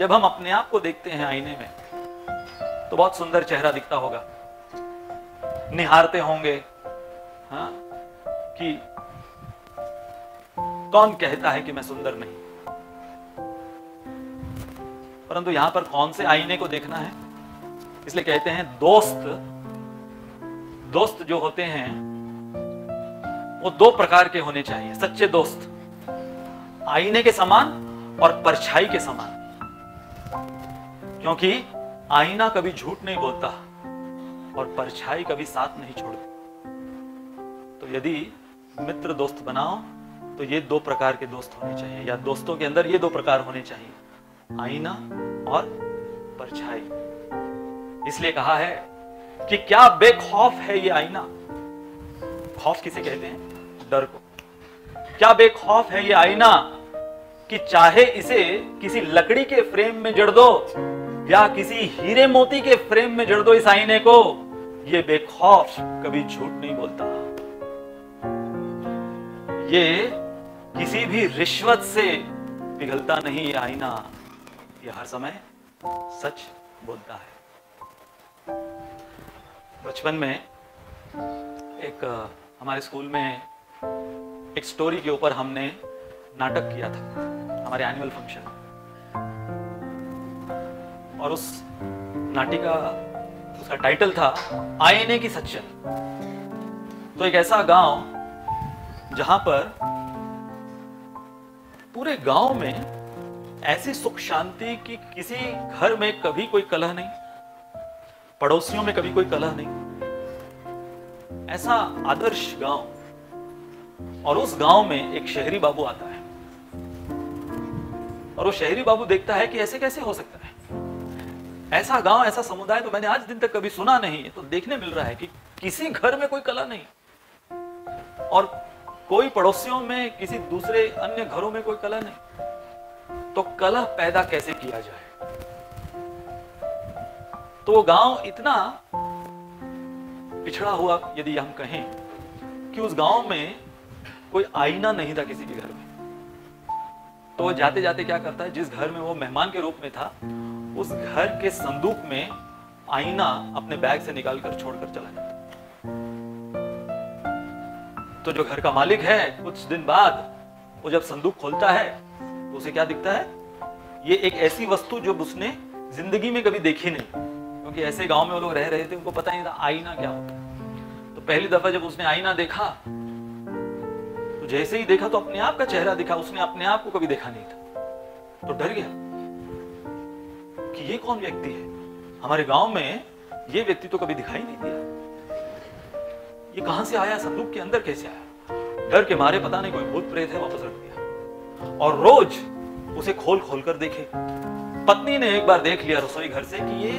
जब हम अपने आप को देखते हैं आईने में तो बहुत सुंदर चेहरा दिखता होगा, निहारते होंगे, हाँ, कि कौन कहता है कि मैं सुंदर नहीं। परंतु यहां पर कौन से आईने को देखना है, इसलिए कहते हैं दोस्त जो होते हैं वो दो प्रकार के होने चाहिए। सच्चे दोस्त आईने के समान और परछाई के समान, क्योंकि आईना कभी झूठ नहीं बोलता और परछाई कभी साथ नहीं छोड़ती। तो यदि मित्र दोस्त बनाओ तो ये दो प्रकार के दोस्त होने चाहिए, या दोस्तों के अंदर ये दो प्रकार होने चाहिए, आईना और परछाई। इसलिए कहा है कि क्या बेखौफ है ये आईना। खौफ किसे कहते हैं? डर को। क्या बेखौफ है ये आईना कि चाहे इसे किसी लकड़ी के फ्रेम में जड़ दो या किसी हीरे मोती के फ्रेम में जड़ दो इस आईने को, ये बेखौफ कभी झूठ नहीं बोलता। ये किसी भी रिश्वत से पिघलता नहीं ये आईना, ये हर समय सच बोलता है। बचपन में एक हमारे स्कूल में एक स्टोरी के ऊपर हमने नाटक किया था, हमारे एनुअल फंक्शन, और उस नाटिका उसका टाइटल था आईने की सच्चाई। तो एक ऐसा गांव जहां पर पूरे गांव में ऐसी सुख शांति कि किसी घर में कभी कोई कलह नहीं, पड़ोसियों में कभी कोई कलह नहीं, ऐसा आदर्श गांव। और उस गांव में एक शहरी बाबू आता है और वो शहरी बाबू देखता है कि ऐसे कैसे हो सकता है, ऐसा गांव, ऐसा समुदाय तो मैंने आज दिन तक कभी सुना नहीं है। तो देखने मिल रहा है कि किसी घर में कोई कलह नहीं और कोई पड़ोसियों में, किसी दूसरे अन्य घरों में कोई कलह नहीं, तो कलह पैदा कैसे किया जाए। तो वो गांव इतना पिछड़ा हुआ, यदि हम कहें, कि उस गांव में कोई आईना नहीं था किसी के घर में। तो वो जाते जाते क्या करता है, जिस घर में वो मेहमान के रूप में था, उस घर के संदूक में आईना अपने बैग से निकालकर छोड़कर चला जाता। तो जो घर का मालिक है, कुछ दिन बाद वो जब संदूक खोलता है तो उसे क्या दिखता है, ये एक ऐसी वस्तु जो उसने जिंदगी में कभी देखी नहीं, क्योंकि ऐसे गांव में वो लोग रह रहे थे, उनको पता नहीं था आईना क्या होता है। तो पहली दफा जब उसने आईना देखा तो जैसे ही देखा तो अपने आप का चेहरा दिखा, उसने अपने आप को कभी देखा नहीं था। तो डर गया कि ये कौन व्यक्ति है, हमारे गांव में ये व्यक्ति तो कभी दिखाई नहीं दिया, ये कहां से आया, संदूक के अंदर कैसे आया। डर के मारे पता नहीं कोई भूत प्रेत है, वापस रख दिया। और रोज उसे खोल खोल कर देखे। पत्नी ने एक बार देख लिया रसोई घर से कि ये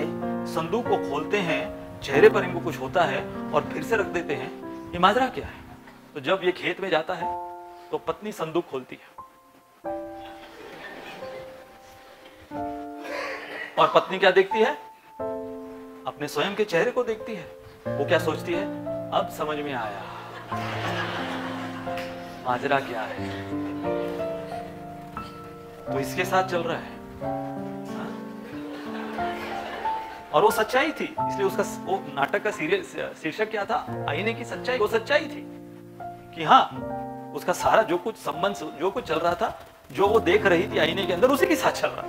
संदूक को खोलते हैं, चेहरे पर इनको कुछ होता है और फिर से रख देते हैं, ये माजरा क्या है। तो जब ये खेत में जाता है तो पत्नी संदूक खोलती है और पत्नी क्या देखती है, अपने स्वयं के चेहरे को देखती है। वो क्या सोचती है, अब समझ में आया माजरा क्या है। तो इसके साथ चल रहा है, और वो सच्चाई थी। इसलिए उसका वो नाटक का शीर्षक क्या था, आईने की सच्चाई। वो सच्चाई थी कि हाँ, उसका सारा जो कुछ संबंध, जो कुछ चल रहा था, जो वो देख रही थी आईने के अंदर, उसी के साथ चल रहा था।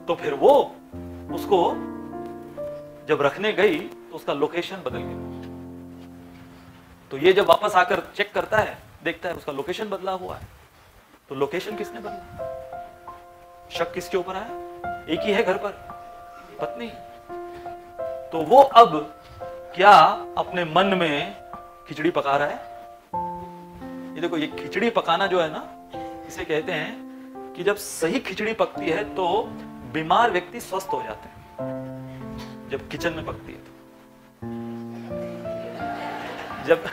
तो फिर वो उसको जब रखने गई तो उसका लोकेशन बदल गया। तो ये जब वापस आकर चेक करता है, देखता है उसका लोकेशन बदला हुआ है। तो लोकेशन किसने बदला, शक किसके ऊपर आया, एक ही है घर पर, पत्नी। तो वो अब क्या अपने मन में खिचड़ी पका रहा है। ये देखो, ये खिचड़ी पकाना जो है ना, इसे कहते हैं कि जब सही खिचड़ी पकती है तो बीमार व्यक्ति स्वस्थ हो जाते हैं। जब किचन में पकती है जब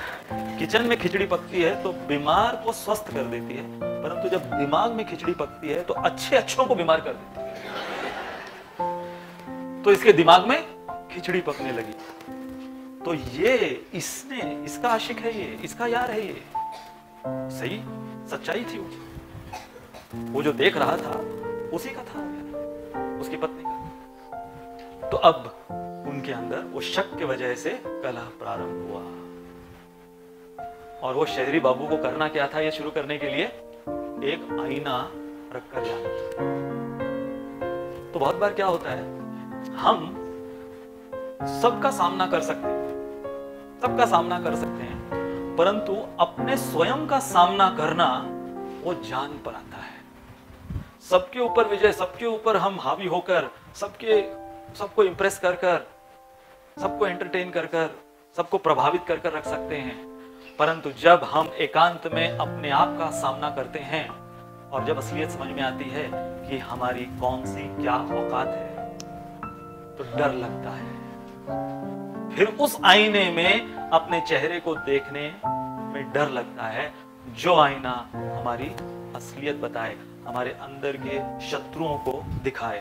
किचन में खिचड़ी पकती है तो बीमार को स्वस्थ कर देती है, परंतु जब दिमाग में खिचड़ी पकती है तो अच्छों को बीमार कर देती है। तो इसके दिमाग में खिचड़ी पकने लगी। तो ये इसका आशिक है, ये इसका यार है, सही सच्चाई थी वो जो देख रहा था उसी का था, उसकी पत्नी का। तो अब उनके अंदर वो शक की वजह से कलह प्रारंभ हुआ। और वो शहरी बाबू को करना क्या था, ये शुरू करने के लिए एक आईना रखकर जाना। तो बहुत बार क्या होता है, हम सबका सामना कर सकते हैं, सबका सामना कर सकते हैं, परंतु अपने स्वयं का सामना करना वो जान पर आता है। सबके ऊपर विजय, सबके ऊपर हम हावी होकर, सबको इंप्रेस कर कर, सबको एंटरटेन कर कर, सबको प्रभावित कर कर रख सकते हैं। परंतु जब हम एकांत में अपने आप का सामना करते हैं और जब असलियत समझ में आती है कि हमारी कौन सी क्या औकात है, तो डर लगता है। फिर उस आईने में अपने चेहरे को देखने में डर लगता है, जो आईना हमारी असलियत बताए, हमारे अंदर के शत्रुओं को दिखाए।